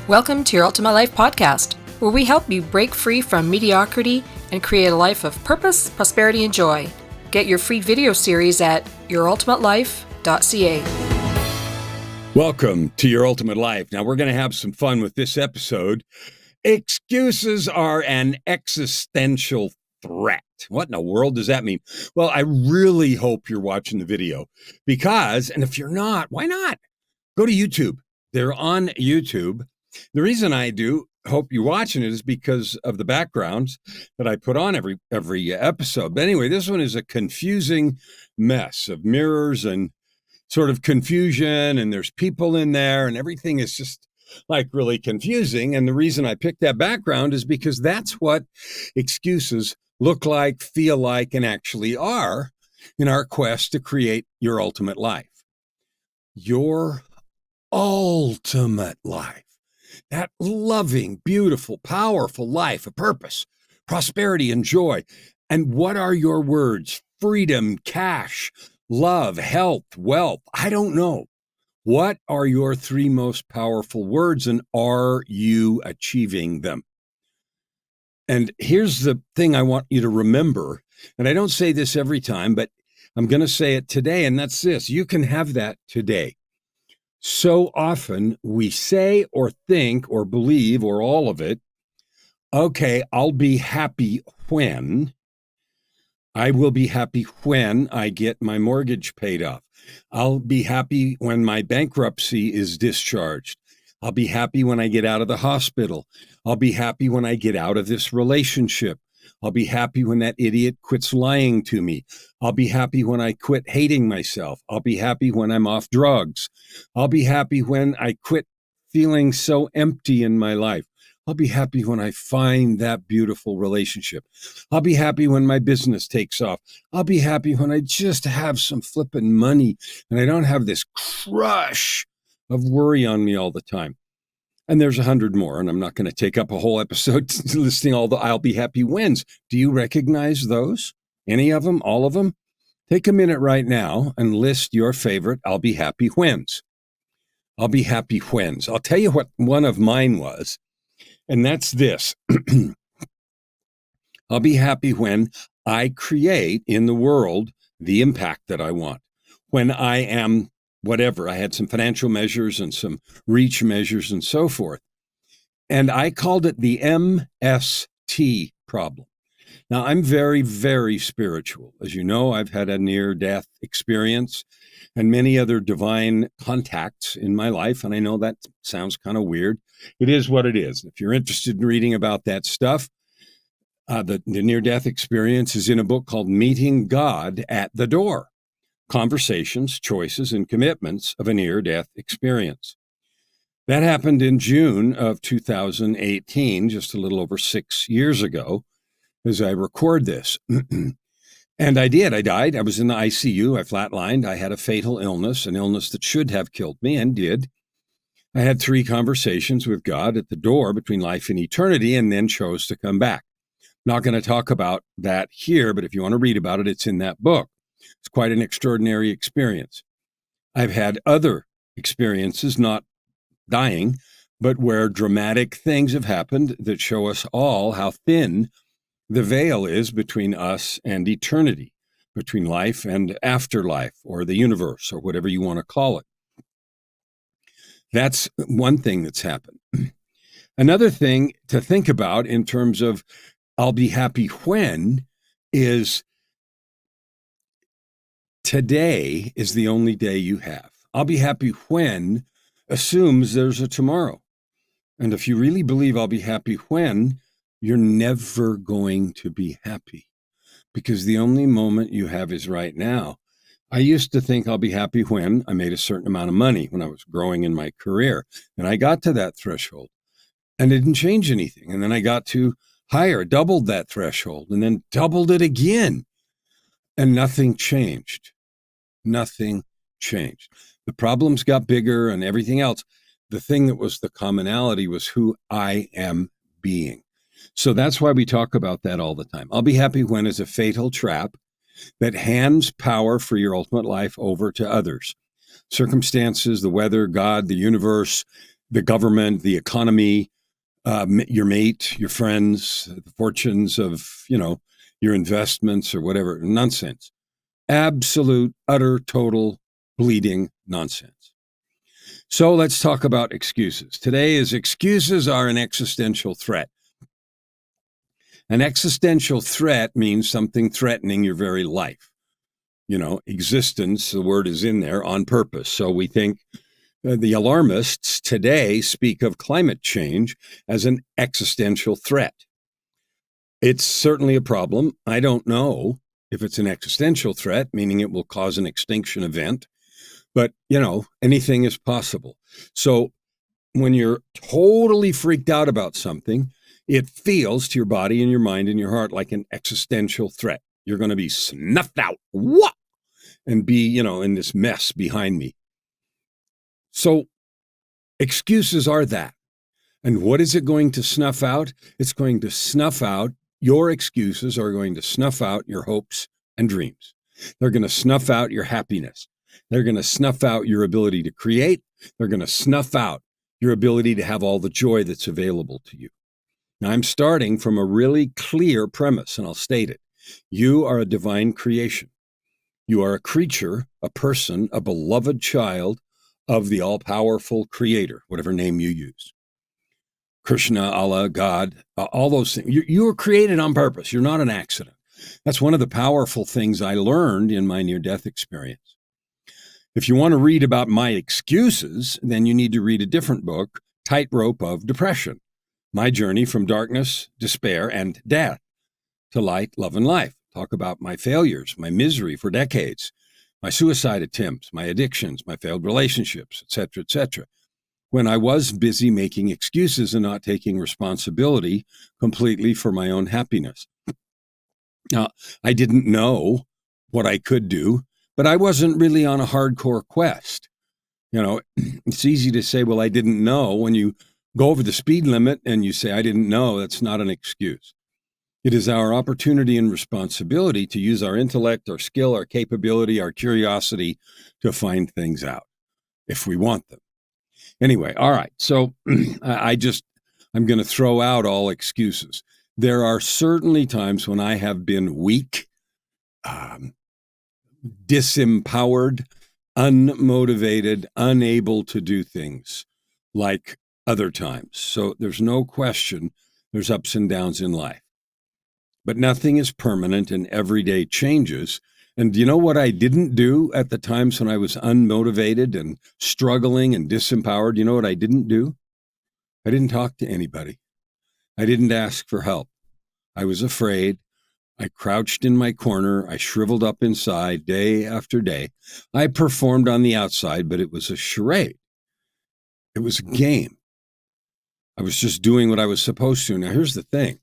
Welcome to Your Ultimate Life podcast, where we help you break free from mediocrity and create a life of purpose, prosperity, and joy. Get your free video series at yourultimatelife.ca. Welcome to Your Ultimate Life. Now, we're going to have some fun with this episode. Excuses are an existential threat. What in the world does that mean? Well, I really hope you're watching the video because, and if you're not, why not? Go to YouTube. They're on YouTube. The reason I do hope you're watching it is because of the backgrounds that I put on every episode. But anyway, this one is a confusing mess of mirrors and sort of confusion, and there's people in there, and everything is just like really confusing. And the reason I picked that background is because that's what excuses look like, feel like, and actually are in our quest to create your ultimate life. Your ultimate life. That loving, beautiful, powerful life, a purpose, prosperity, and joy. And what are your words? Freedom, cash, love, health, wealth. I don't know. What are your three most powerful words, and are you achieving them? And here's the thing I want you to remember, and I don't say this every time, but I'm going to say it today, and that's this. You can have that today. So often we say or think or believe, or all of it, okay, I'll be happy when. I will be happy when I get my mortgage paid off. I'll be happy when my bankruptcy is discharged. I'll be happy when I get out of the hospital. I'll be happy when I get out of this relationship. I'll be happy when that idiot quits lying to me. I'll be happy when I quit hating myself. I'll be happy when I'm off drugs. I'll be happy when I quit feeling so empty in my life. I'll be happy when I find that beautiful relationship. I'll be happy when my business takes off. I'll be happy when I just have some flipping money and I don't have this crush of worry on me all the time. And there's 100 more, and I'm not going to take up a whole episode listing all the I'll be happy wins. Do you recognize those? Any of them? All of them? Take a minute right now and list your favorite I'll be happy wins. I'll be happy wins. I'll tell you what one of mine was. And that's this. I'll be happy when I create in the world the impact that I want. When I am whatever, I had some financial measures and some reach measures and so forth. And I called it the MST problem. Now, I'm very, very spiritual. As you know, I've had a near-death experience and many other divine contacts in my life. And I know that sounds kind of weird. It is what it is. If you're interested in reading about that stuff, the near-death experience is in a book called Meeting God at the Door: Conversations, Choices, and Commitments of a Near-Death Experience. That happened in June of 2018, just a little over 6 years ago, as I record this. And I did. I died. I was in the ICU. I flatlined. I had a fatal illness, an illness that should have killed me and did. I had 3 conversations with God at the door between life and eternity, and then chose to come back. Not going to talk about that here, but if you want to read about it, it's in that book. It's quite an extraordinary experience. I've had other experiences, not dying, but where dramatic things have happened that show us all how thin the veil is between us and eternity, between life and afterlife, or the universe, or whatever you want to call it. That's one thing that's happened. Another thing to think about in terms of I'll be happy when is today is the only day you have. I'll be happy when assumes there's a tomorrow. And if you really believe I'll be happy when, you're never going to be happy because the only moment you have is right now. I used to think I'll be happy when I made a certain amount of money when I was growing in my career. And I got to that threshold and it didn't change anything. And then I got to higher, doubled that threshold, and then doubled it again. And nothing changed. Nothing changed. The problems got bigger and everything else. The thing that was the commonality was who I am being. So that's why we talk about that all the time. I'll be happy when is a fatal trap that hands power for your ultimate life over to others. Circumstances, the weather, God, the universe, the government, the economy, your mate, your friends, the fortunes of, your investments or whatever. Nonsense. Absolute, utter, total bleeding nonsense. So let's talk about excuses. Today is excuses are an existential threat. An existential threat means something threatening your very life. Existence, the word is in there on purpose. So we think the alarmists today speak of climate change as an existential threat. It's certainly a problem. I don't know if it's an existential threat, meaning it will cause an extinction event, but anything is possible. So when you're totally freaked out about something, it feels to your body and your mind and your heart like an existential threat. You're going to be snuffed out. What? And be, in this mess behind me. So excuses are that. And what is it going to snuff out? It's going to snuff out, your excuses are going to snuff out your hopes and dreams. They're going to snuff out your happiness. They're going to snuff out your ability to create. They're going to snuff out your ability to have all the joy that's available to you. Now, I'm starting from a really clear premise, and I'll state it. You are a divine creation. You are a creature, a person, a beloved child of the all-powerful creator, whatever name you use. Krishna, Allah, God, all those things. You were created on purpose. You're not an accident. That's one of the powerful things I learned in my near-death experience. If you want to read about my excuses, then you need to read a different book, Tightrope of Depression, my journey from darkness, despair, and death to light, love, and life. Talk about my failures, my misery for decades, my suicide attempts, my addictions, my failed relationships, etc., etc. When I was busy making excuses and not taking responsibility completely for my own happiness. Now, I didn't know what I could do, but I wasn't really on a hardcore quest. It's easy to say, well, I didn't know. When you go over the speed limit and you say, I didn't know, that's not an excuse. It is our opportunity and responsibility to use our intellect, our skill, our capability, our curiosity to find things out if we want them. Anyway, all right. So I'm going to throw out all excuses. There are certainly times when I have been weak, disempowered, unmotivated, unable to do things like other times. So there's no question there's ups and downs in life. But nothing is permanent and everyday changes. And do you know what I didn't do at the times when I was unmotivated and struggling and disempowered? You know what I didn't do? I didn't talk to anybody. I didn't ask for help. I was afraid. I crouched in my corner. I shriveled up inside day after day. I performed on the outside, but it was a charade. It was a game. I was just doing what I was supposed to. Now, here's the thing.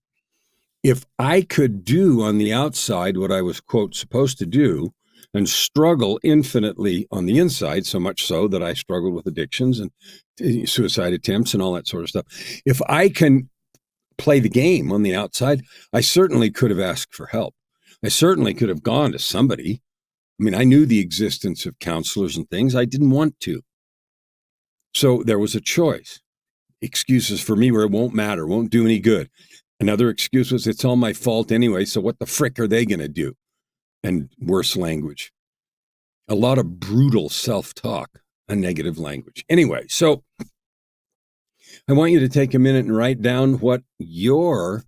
If I could do on the outside what I was, quote, supposed to do and struggle infinitely on the inside, so much so that I struggled with addictions and suicide attempts and all that sort of stuff. If I can play the game on the outside, I certainly could have asked for help. I certainly could have gone to somebody. I mean, I knew the existence of counselors and things. I didn't want to. So there was a choice. Excuses for me where it won't matter, won't do any good. Another excuse was, it's all my fault anyway, so what the frick are they going to do? And worse language. A lot of brutal self-talk, a negative language. Anyway, so I want you to take a minute and write down what your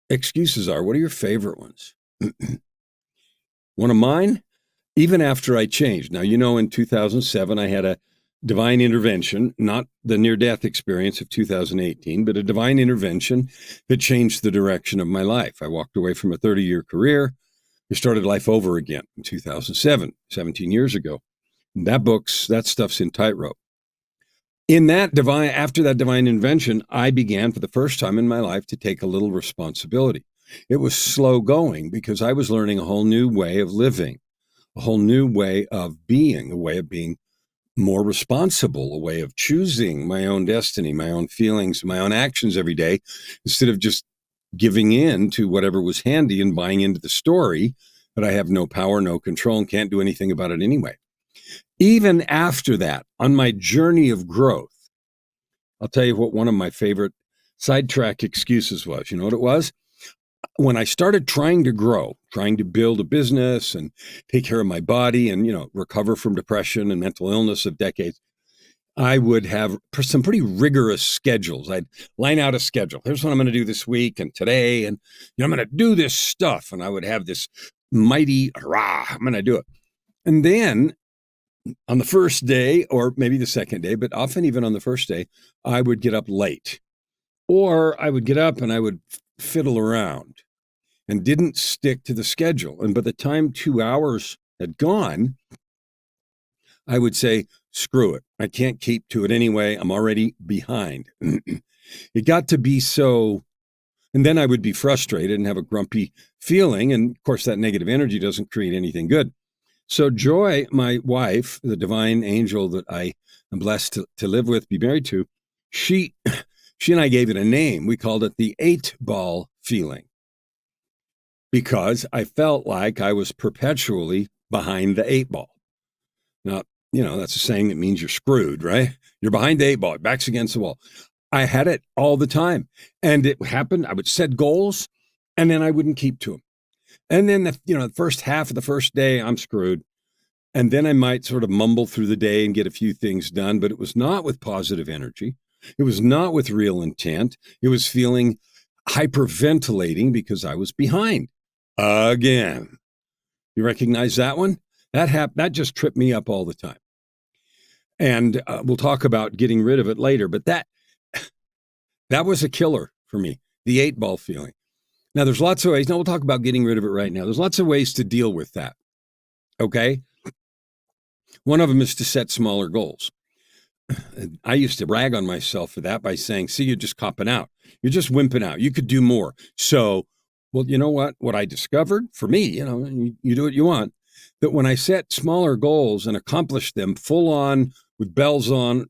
excuses are. What are your favorite ones? One of mine, even after I changed. Now, in 2007, I had a divine intervention, not the near-death experience of 2018, but a divine intervention that changed the direction of my life. I walked away from a 30-year career. I started life over again in 2007, 17 years ago. And that stuff's in Tightrope. After that divine intervention, I began for the first time in my life to take a little responsibility. It was slow going because I was learning a whole new way of living, a whole new way of being, a way of being more responsible, a way of choosing my own destiny, my own feelings, my own actions every day, instead of just giving in to whatever was handy and buying into the story that I have no power, no control, and can't do anything about it anyway. Even after that, on my journey of growth, I'll tell you what one of my favorite sidetrack excuses was. You know what it was? When I started trying to grow, trying to build a business and take care of my body and, recover from depression and mental illness of decades, I would have some pretty rigorous schedules. I'd line out a schedule. Here's what I'm going to do this week and today. And I'm going to do this stuff. And I would have this mighty, hurrah, I'm going to do it. And then on the first day, or maybe the second day, but often even on the first day, I would get up late. Or I would get up and I would fiddle around and didn't stick to the schedule. And by the time 2 hours had gone, I would say, screw it. I can't keep to it anyway. I'm already behind. It got to be so, and then I would be frustrated and have a grumpy feeling. And of course, that negative energy doesn't create anything good. So Joy, my wife, the divine angel that I am blessed to live with, be married to, she and I gave it a name. We called it the 8-ball feeling, because I felt like I was perpetually behind the 8-ball. Now, that's a saying that means you're screwed, right? You're behind the 8-ball, your back's against the wall. I had it all the time. And it happened, I would set goals, and then I wouldn't keep to them. And then, the first half of the first day, I'm screwed. And then I might sort of mumble through the day and get a few things done, but it was not with positive energy. It was not with real intent. It was feeling hyperventilating because I was behind again. You recognize that one? That just tripped me up all the time. And we'll talk about getting rid of it later, but that was a killer for me, the 8-ball feeling. Now, there's lots of ways. Now, we'll talk about getting rid of it right now. There's lots of ways to deal with that, okay? One of them is to set smaller goals. I used to brag on myself for that by saying, see, you're just copping out. You're just wimping out. You could do more. So, well, you know what? What I discovered for me, you do what you want, that when I set smaller goals and accomplished them full on with bells on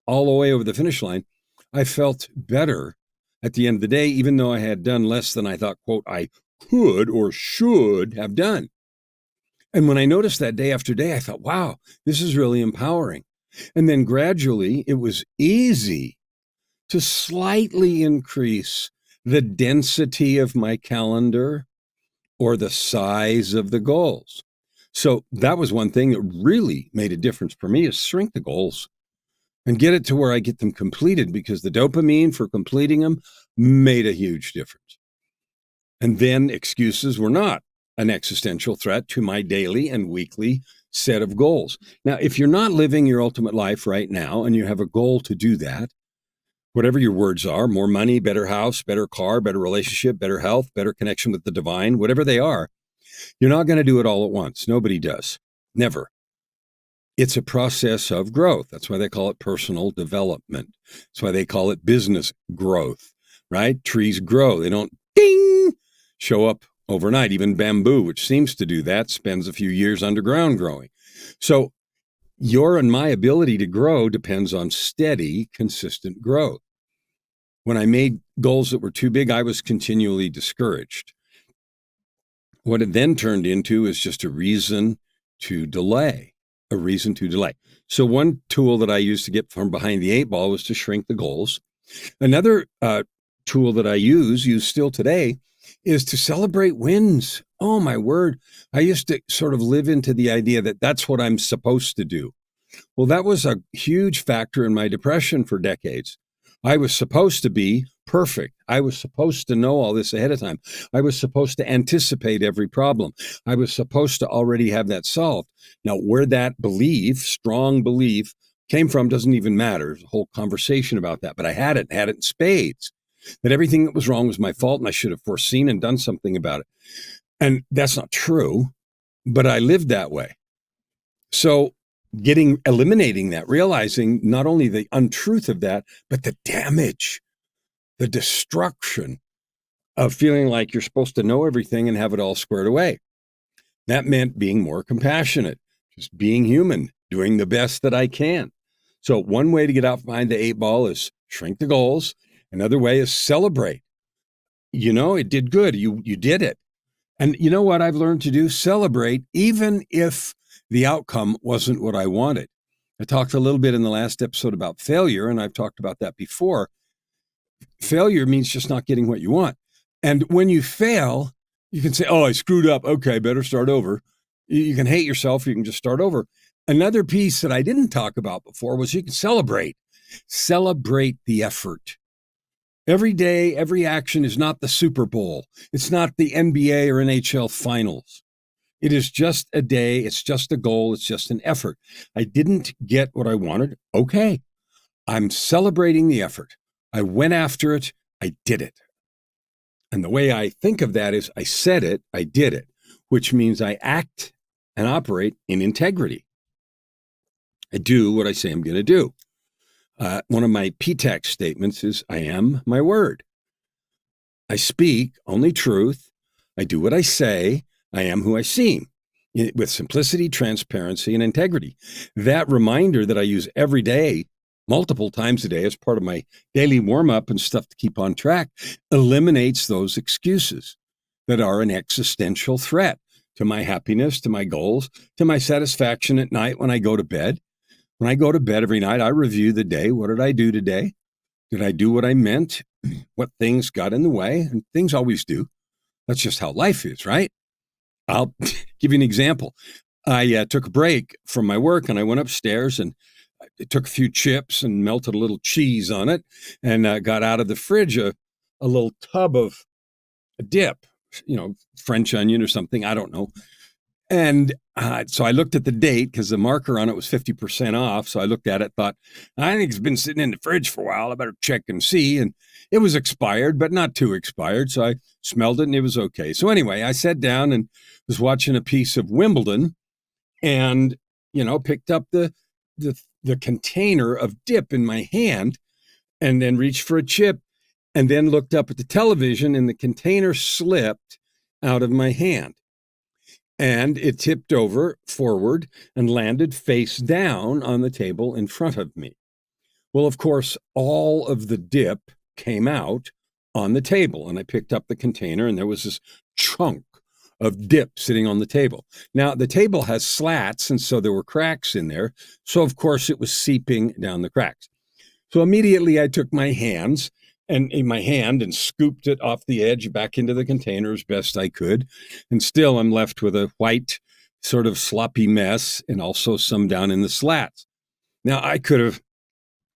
all the way over the finish line, I felt better at the end of the day, even though I had done less than I thought, quote, I could or should have done. And when I noticed that day after day, I thought, wow, this is really empowering. And then gradually it was easy to slightly increase the density of my calendar or the size of the goals. So that was one thing that really made a difference for me, is shrink the goals and get it to where I get them completed, because the dopamine for completing them made a huge difference. And then excuses were not an existential threat to my daily and weekly set of goals. Now, if you're not living your ultimate life right now and you have a goal to do that, whatever your words are, more money, better house, better car, better relationship, better health, better connection with the divine, whatever they are, you're not going to do it all at once. Nobody does. Never. It's a process of growth. That's why they call it personal development. That's why they call it business growth, right? Trees grow. They don't ding show up overnight. Even bamboo, which seems to do that, spends a few years underground growing. So your and my ability to grow depends on steady, consistent growth. When I made goals that were too big, I was continually discouraged. What it then turned into is just a reason to delay. So one tool that I used to get from behind the 8-ball was to shrink the goals. Another tool that I use still today, is to celebrate wins. Oh, my word. I used to sort of live into the idea that that's what I'm supposed to do. Well, that was a huge factor in my depression for decades. I was supposed to be perfect. I was supposed to know all this ahead of time. I was supposed to anticipate every problem. I was supposed to already have that solved. Now, where that belief, strong belief, came from doesn't even matter. There's a whole conversation about that. But I had it in spades, that everything that was wrong was my fault and I should have foreseen and done something about it. And that's not true, but I lived that way. So eliminating that, realizing not only the untruth of that, but the damage, the destruction of feeling like you're supposed to know everything and have it all squared away. That meant being more compassionate, just being human, doing the best that I can. So one way to get out behind the 8-ball is shrink the goals. Another way is celebrate. It did good. You did it. And you know what I've learned to do? Celebrate, even if the outcome wasn't what I wanted. I talked a little bit in the last episode about failure, and I've talked about that before. Failure means just not getting what you want. And when you fail, you can say, oh, I screwed up. Okay, better start over. You can hate yourself. You can just start over. Another piece that I didn't talk about before was you can celebrate. Celebrate the effort. Every day, every action is not the Super Bowl. It's not the NBA or NHL finals. It is just a day. It's just a goal. It's just an effort. I didn't get what I wanted. Okay. I'm celebrating the effort. I went after it. I did it. And the way I think of that is I said it, I did it, which means I act and operate in integrity. I do what I say I'm going to do. One of my PTAX statements is I am my word. I speak only truth. I do what I say. I am who I seem, with simplicity, transparency, and integrity. That reminder that I use every day, multiple times a day as part of my daily warm-up and stuff to keep on track, eliminates those excuses that are an existential threat to my happiness, to my goals, to my satisfaction at night when I go to bed. When I go to bed every night, I review the day. What did I do today? Did I do what I meant? What things got in the way? And things always do. That's just how life is, right? I'll give you an example. I took a break from my work and I went upstairs and I took a few chips and melted a little cheese on it and got out of the fridge a little tub of a dip, French onion or something. I don't know. And so I looked at the date because the marker on it was 50% off. So I looked at it, thought, I think it's been sitting in the fridge for a while. I better check and see. And it was expired, but not too expired. So I smelled it and it was okay. So anyway, I sat down and was watching a piece of Wimbledon and, picked up the container of dip in my hand and then reached for a chip and then looked up at the television and the container slipped out of my hand. And it tipped over forward and landed face down on the table in front of me. Well, of course, all of the dip came out on the table, and I picked up the container, and there was this chunk of dip sitting on the table. Now, the table has slats, and so there were cracks in there. So, of course, it was seeping down the cracks. So immediately I took my hands and in my hand and scooped it off the edge back into the container as best I could. And still I'm left with a white sort of sloppy mess and also some down in the slats. Now I could have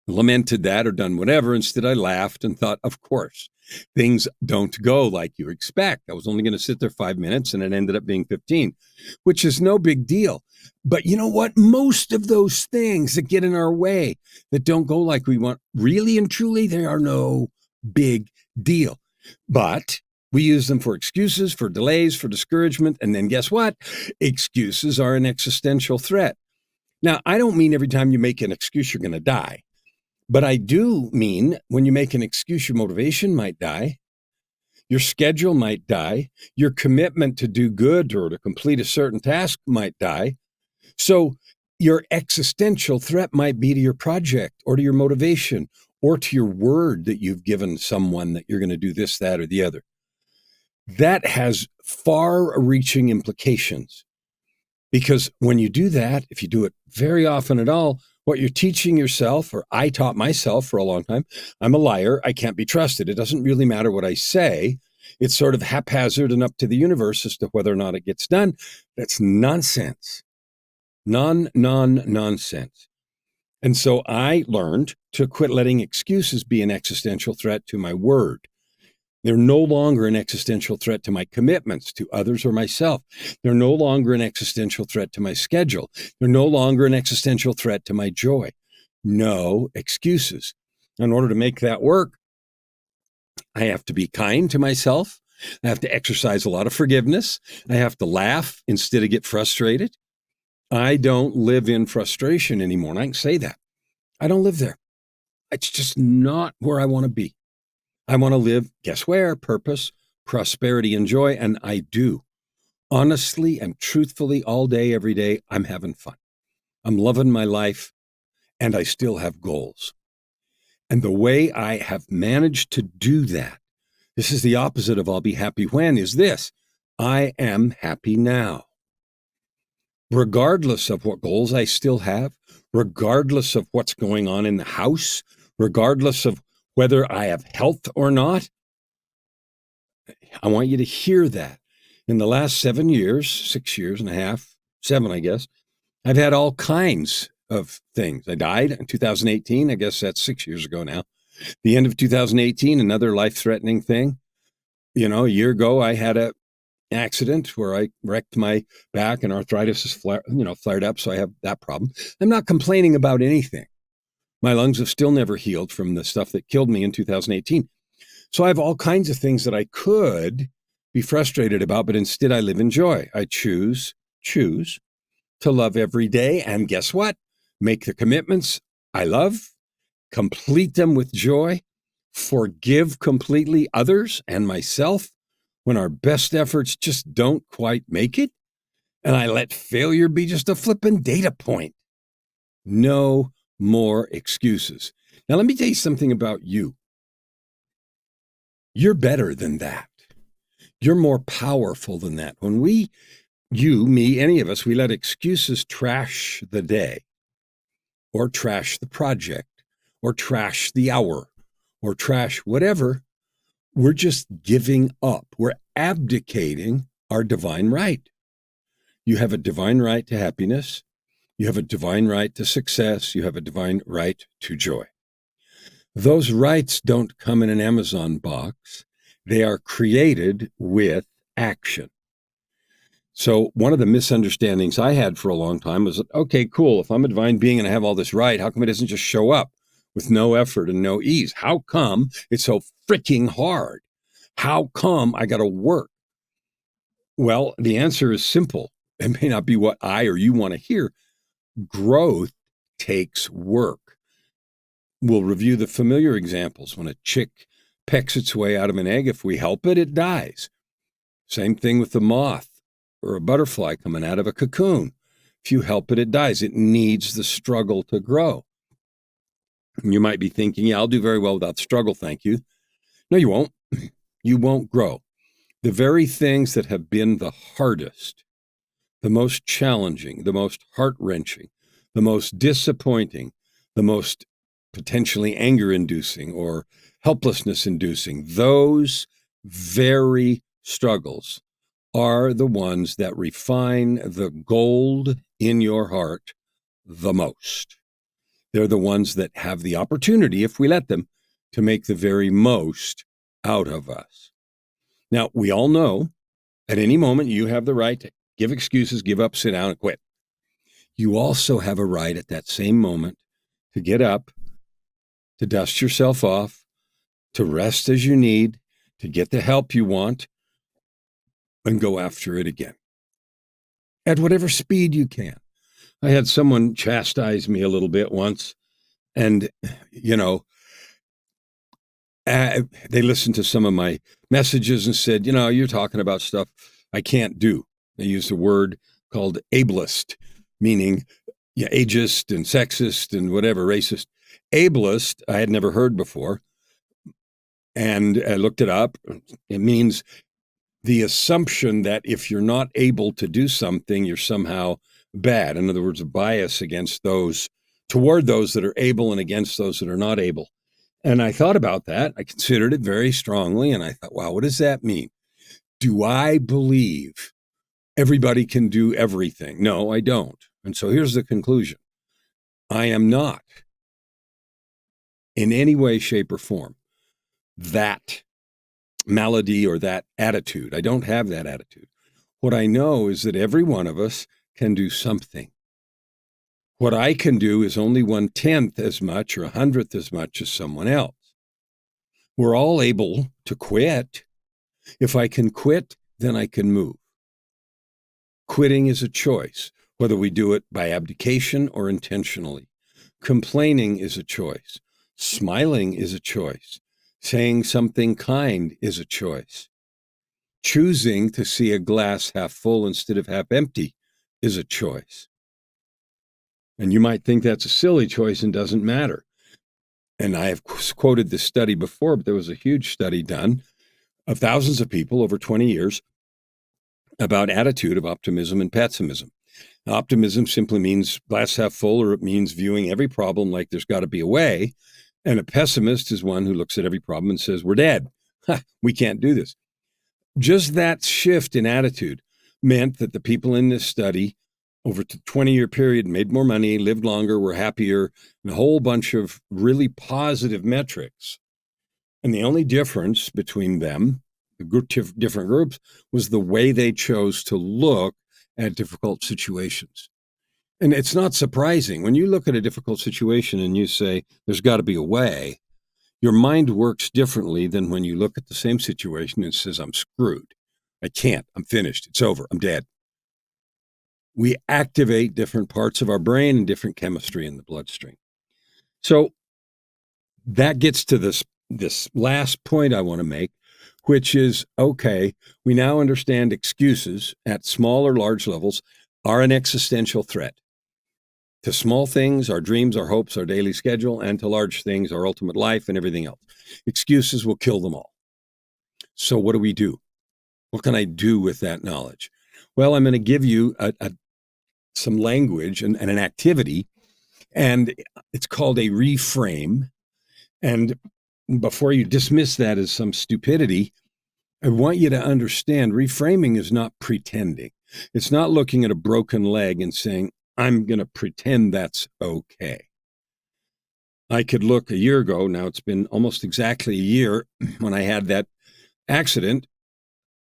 lamented that or done whatever. Instead, I laughed and thought, of course, things don't go like you expect. I was only going to sit there 5 minutes and it ended up being 15, which is no big deal. But you know what? Most of those things that get in our way, that don't go like we want, really and truly, they are no big deal. But we use them for excuses, for delays, for discouragement. And then guess what? Excuses are an existential threat. Now, I don't mean every time you make an excuse, you're going to die. But I do mean when you make an excuse, your motivation might die. Your schedule might die. Your commitment to do good or to complete a certain task might die. So your existential threat might be to your project or to your motivation or to your word that you've given someone that you're going to do this, that, or the other. That has far-reaching implications because when you do that, if you do it very often at all, what you're teaching yourself, or I taught myself for a long time, I'm a liar. I can't be trusted. It doesn't really matter what I say. It's sort of haphazard and up to the universe as to whether or not it gets done. That's nonsense. Nonsense. And so I learned to quit letting excuses be an existential threat to my word. They're no longer an existential threat to my commitments to others or myself. They're no longer an existential threat to my schedule. They're no longer an existential threat to my joy. No excuses. In order to make that work, I have to be kind to myself. I have to exercise a lot of forgiveness. I have to laugh instead of get frustrated. I don't live in frustration anymore. And I can say that. I don't live there. It's just not where I want to be. I want to live, guess where? Purpose, prosperity, and joy. And I do. Honestly and truthfully, all day, every day, I'm having fun. I'm loving my life, and I still have goals. And the way I have managed to do that, this is the opposite of I'll be happy when, is this. I am happy now. Regardless of what goals I still have, regardless of what's going on in the house, regardless of whether I have health or not. I want you to hear that. In the last 7 years, 6 years and a half, 7, I guess, I've had all kinds of things. I died in 2018. I guess that's 6 years ago now. The end of 2018, another life-threatening thing. A year ago, I had an accident where I wrecked my back and arthritis is flared up. So I have that problem. I'm not complaining about anything. My lungs have still never healed from the stuff that killed me in 2018. So I have all kinds of things that I could be frustrated about, but instead I live in joy. I choose to love every day. And guess what? Make the commitments I love, complete them with joy, forgive completely others and myself when our best efforts just don't quite make it. And I let failure be just a flippin' data point. No more excuses. Now, let me tell you something about you. You're better than that. You're more powerful than that. When you, me, any of us, we let excuses trash the day or trash the project or trash the hour or trash whatever, we're just giving up. We're abdicating our divine right. You have a divine right to happiness. You have a divine right to success. You have a divine right to joy. Those rights don't come in an Amazon box. They are created with action. So one of the misunderstandings I had for a long time was, okay, cool. If I'm a divine being and I have all this right, how come it doesn't just show up with no effort and no ease? How come it's so freaking hard? How come I got to work? Well, the answer is simple. It may not be what I or you want to hear. Growth takes work. We'll review the familiar examples. When a chick pecks its way out of an egg, if we help it, it dies. Same thing with the moth or a butterfly coming out of a cocoon. If you help it, it dies. It needs the struggle to grow. And you might be thinking, yeah, I'll do very well without struggle, thank you. No, you won't. You won't grow. The very things that have been the hardest, the most challenging, the most heart-wrenching, the most disappointing, the most potentially anger-inducing or helplessness-inducing, those very struggles are the ones that refine the gold in your heart the most. They're the ones that have the opportunity, if we let them, to make the very most out of us. Now, we all know at any moment you have the right to give excuses, give up, sit down, and quit. You also have a right at that same moment to get up, to dust yourself off, to rest as you need, to get the help you want, and go after it again. At whatever speed you can. I had someone chastise me a little bit once, and, they listened to some of my messages and said, you're talking about stuff I can't do. They used a word called ableist, meaning ageist and sexist and whatever, racist. Ableist, I had never heard before. And I looked it up. It means the assumption that if you're not able to do something, you're somehow bad. In other words, a bias toward those that are able and against those that are not able. And I thought about that. I considered it very strongly. And I thought, wow, what does that mean? Do I believe everybody can do everything? No, I don't. And so here's the conclusion. I am not in any way, shape, or form that malady or that attitude. I don't have that attitude. What I know is that every one of us can do something. What I can do is only 1/10 as much or 100th as much as someone else. We're all able to quit. If I can quit, then I can move. Quitting is a choice, whether we do it by abdication or intentionally. Complaining is a choice. Smiling is a choice. Saying something kind is a choice. Choosing to see a glass half full instead of half empty is a choice. And you might think that's a silly choice and doesn't matter. And I have quoted this study before, but there was a huge study done of thousands of people over 20 years about attitude of optimism and pessimism. Optimism simply means glass half full, or it means viewing every problem like there's got to be a way. And a pessimist is one who looks at every problem and says, we're dead. We can't do this. Just that shift in attitude meant that the people in this study over a 20-year period made more money, lived longer, were happier, and a whole bunch of really positive metrics. And the only difference between them, the different groups, was the way they chose to look at difficult situations. And it's not surprising. When you look at a difficult situation and you say, there's got to be a way, your mind works differently than when you look at the same situation and says, I'm screwed. I can't. I'm finished. It's over. I'm dead. We activate different parts of our brain and different chemistry in the bloodstream. So that gets to this last point I want to make, which is, okay, we now understand excuses at small or large levels are an existential threat. To small things, our dreams, our hopes, our daily schedule, and to large things, our ultimate life and everything else. Excuses will kill them all. So what do we do? What can I do with that knowledge? Well, I'm going to give you some language and an activity, and it's called a reframe. And before you dismiss that as some stupidity, I want you to understand reframing is not pretending. It's not looking at a broken leg and saying, I'm going to pretend that's okay. I could look a year ago, now it's been almost exactly a year, when I had that accident,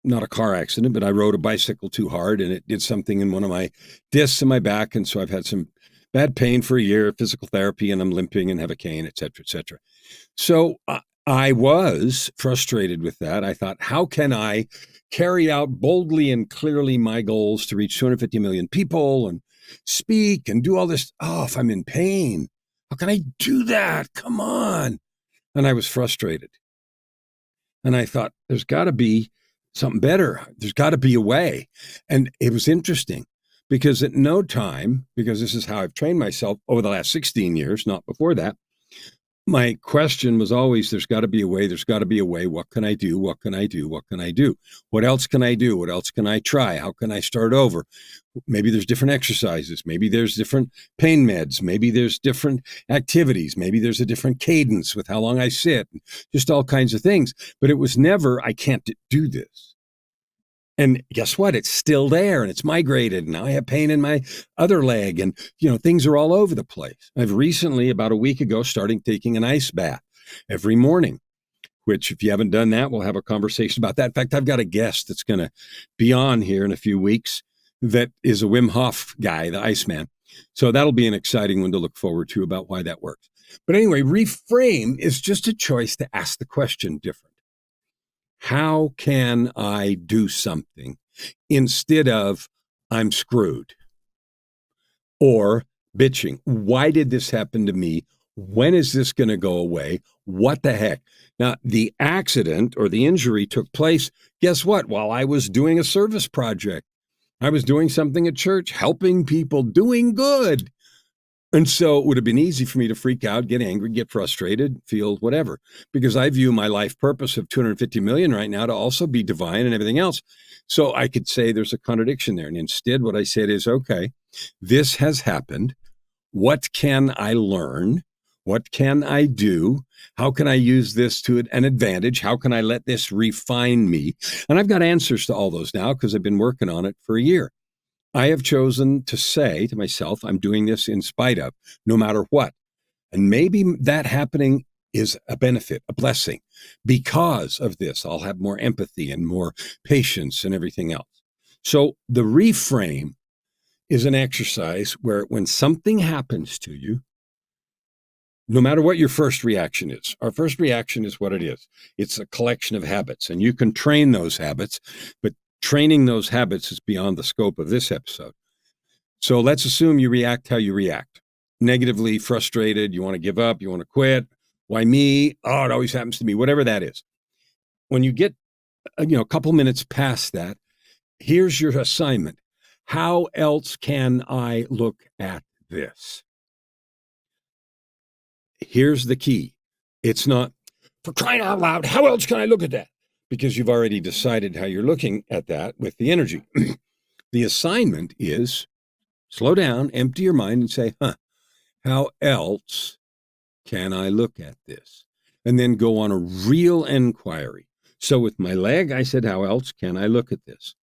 not a car accident, but I rode a bicycle too hard and it did something in one of my discs in my back. And so I've had some bad pain for a year, physical therapy, and I'm limping and have a cane, et cetera, et cetera. So I was frustrated with that. I thought, how can I carry out boldly and clearly my goals to reach 250 million people and speak and do all this? Oh, if I'm in pain, how can I do that? Come on. And I was frustrated. And I thought, there's got to be something better. There's got to be a way. And it was interesting because at no time, because this is how I've trained myself over the last 16 years, not before that, my question was always, there's got to be a way. There's got to be a way. What can I do? What can I do? What can I do? What else can I do? What else can I try? How can I start over? Maybe there's different exercises. Maybe there's different pain meds.Maybe there's different activities. Maybe there's a different cadence with how long I sit, just all kinds of things. But it was never, I can't do this. And guess what? It's still there and it's migrated. Now I have pain in my other leg and, things are all over the place. I've recently, about a week ago, started taking an ice bath every morning, which if you haven't done that, we'll have a conversation about that. In fact, I've got a guest that's going to be on here in a few weeks that is a Wim Hof guy, the Iceman. So that'll be an exciting one to look forward to about why that works. But anyway, reframe is just a choice to ask the question different. How can I do something instead of I'm screwed or bitching? Why did this happen to me? When is this going to go away? What the heck? Now, the accident or the injury took place, guess what? While I was doing a service project. I was doing something at church, helping people, doing good. And so it would have been easy for me to freak out, get angry, get frustrated, feel whatever, because I view my life purpose of 250 million right now to also be divine and everything else. So I could say there's a contradiction there. And instead, what I said is, okay, this has happened. What can I learn? What can I do? How can I use this to an advantage? How can I let this refine me? And I've got answers to all those now because I've been working on it for a year. I have chosen to say to myself, I'm doing this in spite of, no matter what. And maybe that happening is a benefit, a blessing. Because of this, I'll have more empathy and more patience and everything else. So the reframe is an exercise where when something happens to you, no matter what your first reaction is, our first reaction is what it is. It's a collection of habits, and you can train those habits, but training those habits is beyond the scope of this episode. So let's assume you react how you react. Negatively, frustrated, you want to give up, you want to quit. Why me? Oh, it always happens to me, whatever that is. When you get a couple minutes past that, here's your assignment. How else can I look at this? Here's the key. It's not, for crying out loud, how else can I look at that? Because you've already decided how you're looking at that with the energy. The assignment is, Slow down, empty your mind, and say, how else can I look at this? And then go on a real inquiry. So with my leg, I said, how else can I look at this?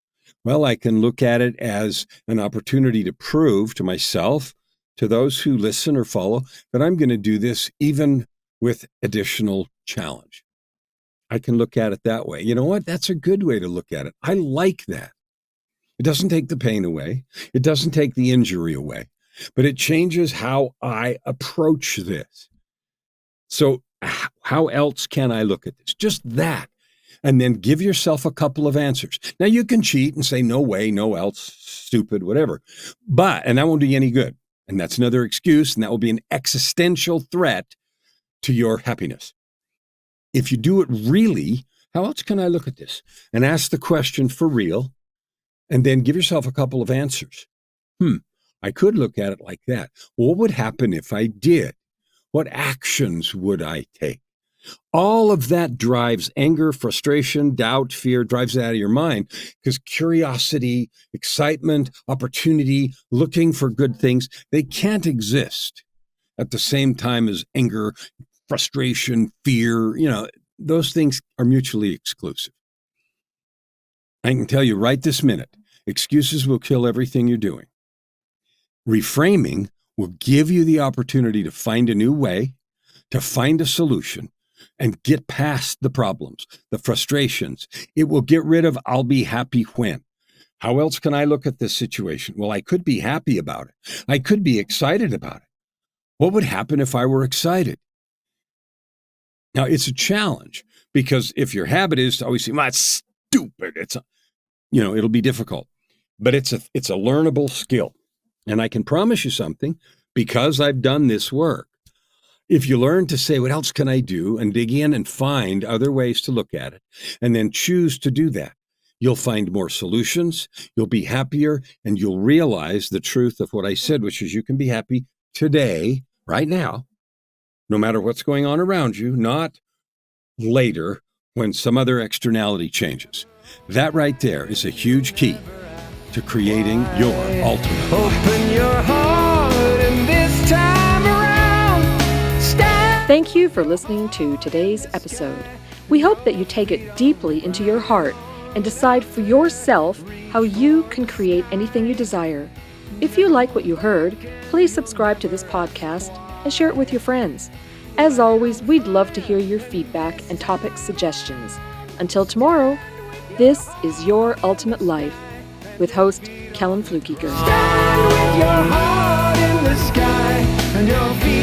Well, I can look at it as an opportunity to prove to myself, to those who listen or follow, that I'm going to do this even with additional challenge. I can look at it that way. You know what? That's a good way to look at it. I like that. It doesn't take the pain away. It doesn't take the injury away, but it changes how I approach this. So how else can I look at this? Just that. And then give yourself a couple of answers. Now you can cheat and say, no way, no else, stupid, whatever. And that won't do you any good. And that's another excuse. And that will be an existential threat to your happiness. If you do it really, how else can I look at this? And ask the question for real. And then give yourself a couple of answers. I could look at it like that. What would happen if I did? What actions would I take? All of that drives anger, frustration, doubt, fear, drives it out of your mind because curiosity, excitement, opportunity, looking for good things, they can't exist at the same time as anger, frustration, fear. Those things are mutually exclusive. I can tell you right this minute, excuses will kill everything you're doing. Reframing will give you the opportunity to find a new way, to find a solution, and get past the problems, the frustrations. It will get rid of, I'll be happy when. How else can I look at this situation? Well, I could be happy about it. I could be excited about it. What would happen if I were excited? Now, it's a challenge because if your habit is to always say, it's stupid, it'll be difficult. But it's a learnable skill. And I can promise you something, because I've done this work. If you learn to say, what else can I do? And dig in and find other ways to look at it, and then choose to do that, you'll find more solutions, you'll be happier, and you'll realize the truth of what I said, which is you can be happy today, right now, no matter what's going on around you, not later when some other externality changes. That right there is a huge key to creating your ultimate life. Open your heart and this time around, stand. Thank you for listening to today's episode. We hope that you take it deeply into your heart and decide for yourself how you can create anything you desire. If you like what you heard, please subscribe to this podcast and share it with your friends. As always, we'd love to hear your feedback and topic suggestions. Until tomorrow, this is Your Ultimate Life with host Kellen Flukiger. Stand with your heart in the sky and your feet